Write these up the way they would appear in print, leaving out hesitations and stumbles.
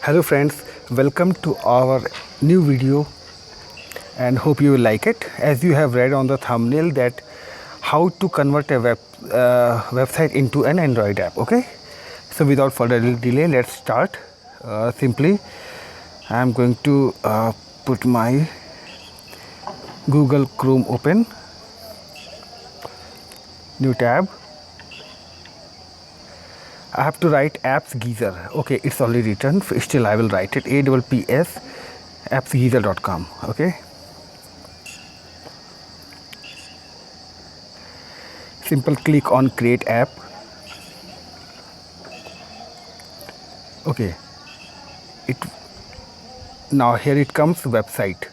Hello friends, welcome to our new video and hope you will like it. As you have read on the thumbnail that how to convert a website into an Android app. Okay, so without further delay, let's start. Simply I am going to put my Google Chrome open, new tab. I have to write apps geezer. Okay, it's already written, still I will write it. APPS appsgeezer.com. Okay, simple click on create app. Okay, now here it comes website.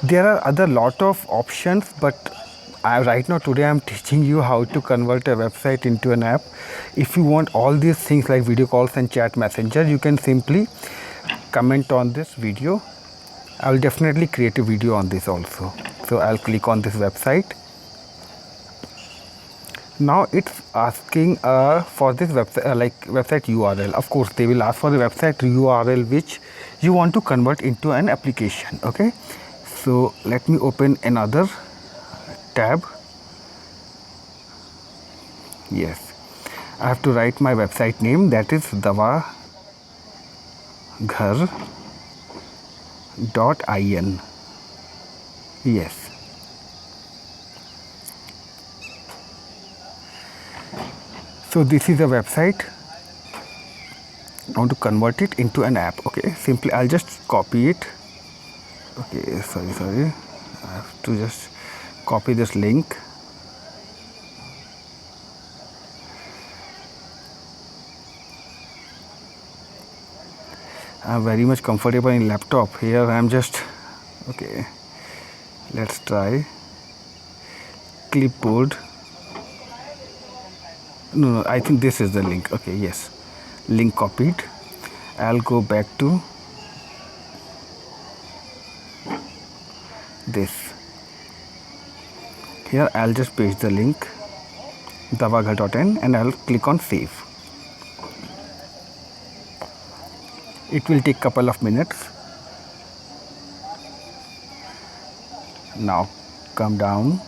There are other lot of options, but right now today I'm teaching you how to convert a website into an app. If you want all these things like video calls and chat messenger, you can simply comment on this video. I will definitely create a video on this also. So I'll click on this website. Now it's asking for this website website URL. Of course they will ask for the website URL which you want to convert into an application. Okay, so let me open another tab. Yes, I have to write my website name, that is davaghar.in. yes, so this is a website. I want to convert it into an app. Okay, simply I'll just copy it. Okay, sorry, I have to just copy this link. I'm very much comfortable in laptop. Here I'm just okay, let's try clipboard. No, I think this is the link. Okay, yes, link copied. I'll go back to this. Here I'll just paste the link davaghar.in and I'll click on save. It will take couple of minutes. Now come down.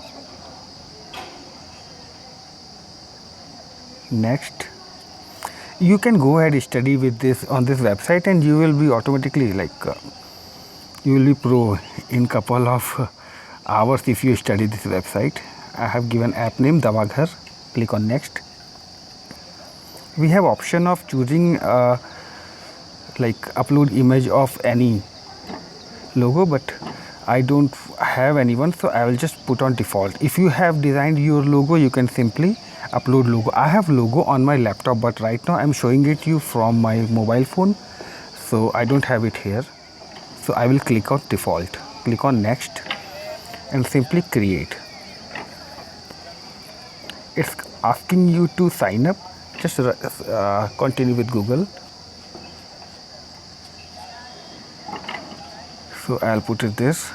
Next, you can go ahead and study with this on this website and you will be automatically you will be pro in couple of hours if you study this website. I have given app name Davaghar. Click on next. We have option of choosing upload image of any logo, but I don't have anyone, so I will just put on default. If you have designed your logo, you can simply upload logo. I have logo on my laptop, but right now I'm showing it to you from my mobile phone, so I don't have it here. So I will click on default, click on next and simply create. It's asking you to sign up. Just continue with Google. So I'll put it this.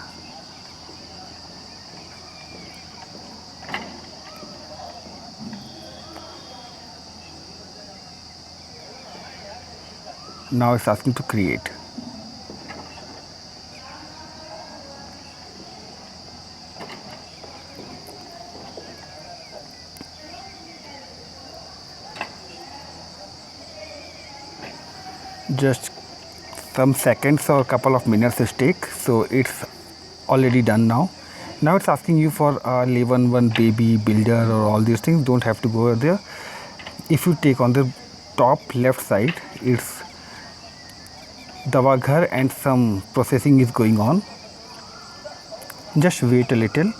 Now it's asking to create. Just some seconds or a couple of minutes it take. So it's already done now. Now it's asking you for level 1 baby builder or all these things. Don't have to go there. If you take on the top left side, it's Davaghar and some processing is going on. Just wait a little.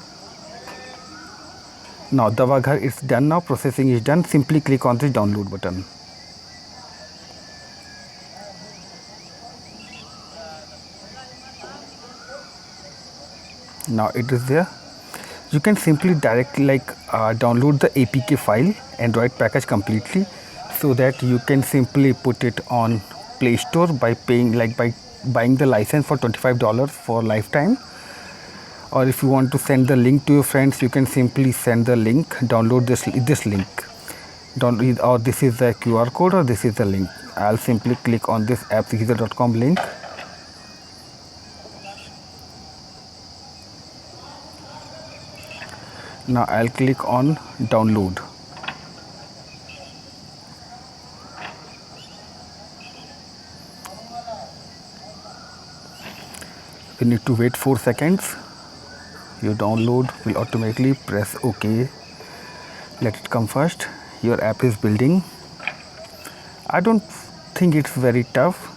Now Davaghar is done. Now processing is done. Simply click on the download button. Now it is there. You can simply directly download the APK file, Android package completely, so that you can simply put it on Play Store by paying by buying the license for $25 for lifetime. Or if you want to send the link to your friends, you can simply send the link, download this link. don't read, or this is the QR code, or this is the link. I'll simply click on this appseekers.com link. Now I'll click on download. We need to wait 4 seconds. Your download will automatically press OK. Let it come first. Your app is building. I don't think it's very tough.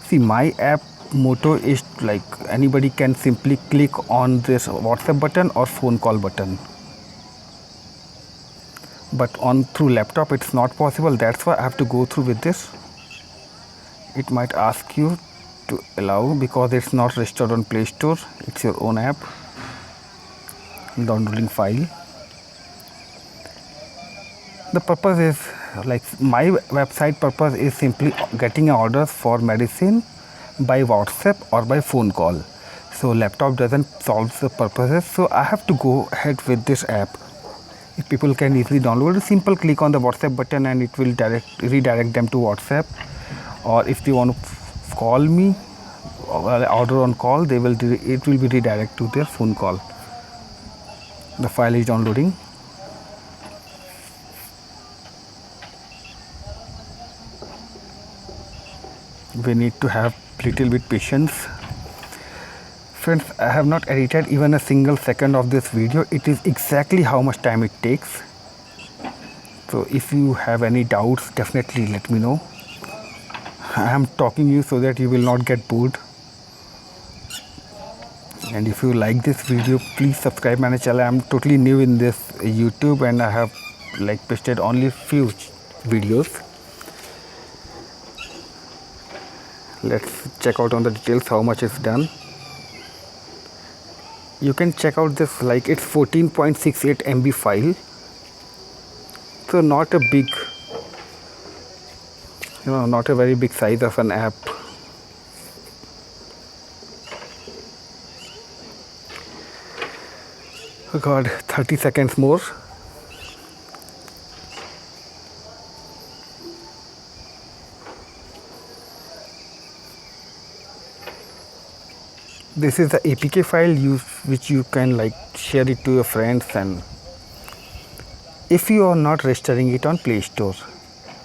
See, my app motto is like anybody can simply click on this WhatsApp button or phone call button. But on through laptop it's not possible. That's why I have to go through with this. It might ask you to allow because it's not registered on Play Store. It's your own app. Downloading file. The purpose is like my website purpose is simply getting orders for medicine by WhatsApp or by phone call. So laptop doesn't solve the purposes. So I have to go ahead with this app. If people can easily download a simple click on the WhatsApp button and it will redirect them to WhatsApp. Or if they want to call me or order on call, it will be redirected to their phone call. The file is downloading. We need to have little bit patience. Friends, I have not edited even a single second of this video. It is exactly how much time it takes. So if you have any doubts, definitely let me know. I am talking you so that you will not get bored. And if you like this video, please subscribe my channel. I am totally new in this YouTube and I have like posted only few videos. Let's check out on the details how much is done. You can check out this, like it's 14.68 MB file. So not a big, not a very big size of an app. Oh God, 30 seconds more. This is the APK file which you can like share it to your friends, and if you are not registering it on Play Store.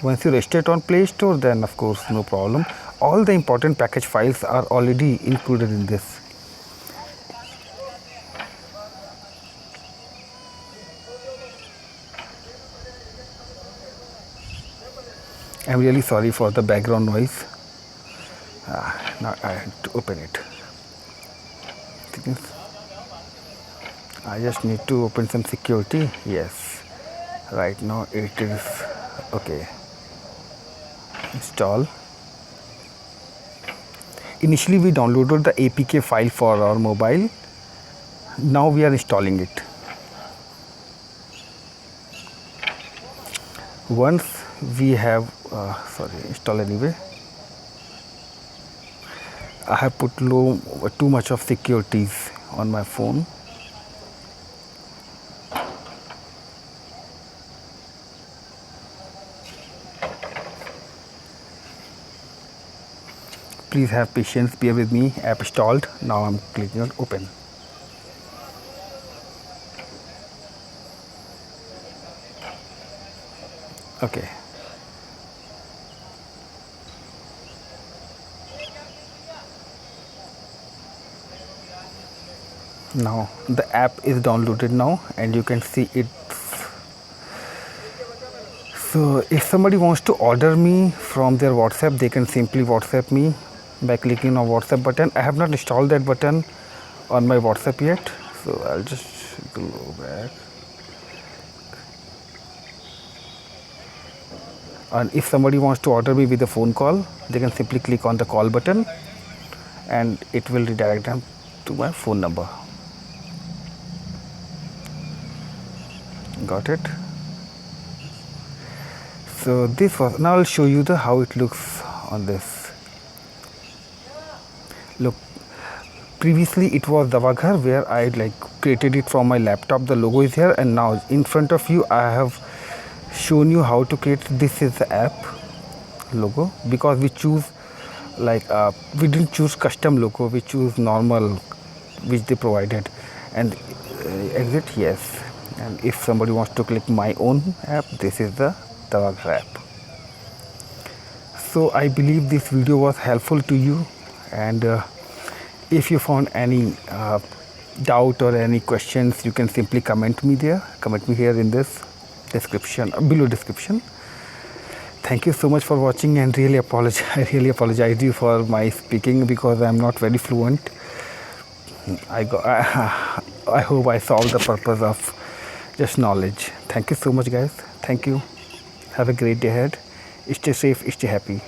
Once you register it on Play Store, then of course no problem. All the important package files are already included in this. I'm really sorry for the background noise. Now I have to open it. I just need to open some security. Yes, right now it is okay. Install. Initially we downloaded the APK file for our mobile. Now we are installing it. Once we have install anyway. I have put too much of securities on my phone. Please have patience, bear with me. App installed. Now I'm clicking on open. Okay. Now the app is downloaded now and you can see it. So if somebody wants to order me from their WhatsApp, they can simply WhatsApp me by clicking on WhatsApp button. I have not installed that button on my WhatsApp yet, so I'll just go back. And if somebody wants to order me with a phone call, they can simply click on the call button and it will redirect them to my phone number. Got it? So this was, now I'll show you the how it looks on this. Look, previously it was Davaghar where I like created it from my laptop. The logo is here, and now in front of you I have shown you how to create. This is the app logo, because we choose like we didn't choose custom logo, we choose normal which they provided. And exit, yes. And if somebody wants to click my own app, this is the Tawagr app. So I believe this video was helpful to you, and if you found any doubt or any questions, you can simply comment me here in this description, below description. Thank you so much for watching, and really apologize you for my speaking, because I'm not very fluent. I hope I solved the purpose of just knowledge. Thank you so much, guys. Thank you. Have a great day ahead. Stay safe, stay happy.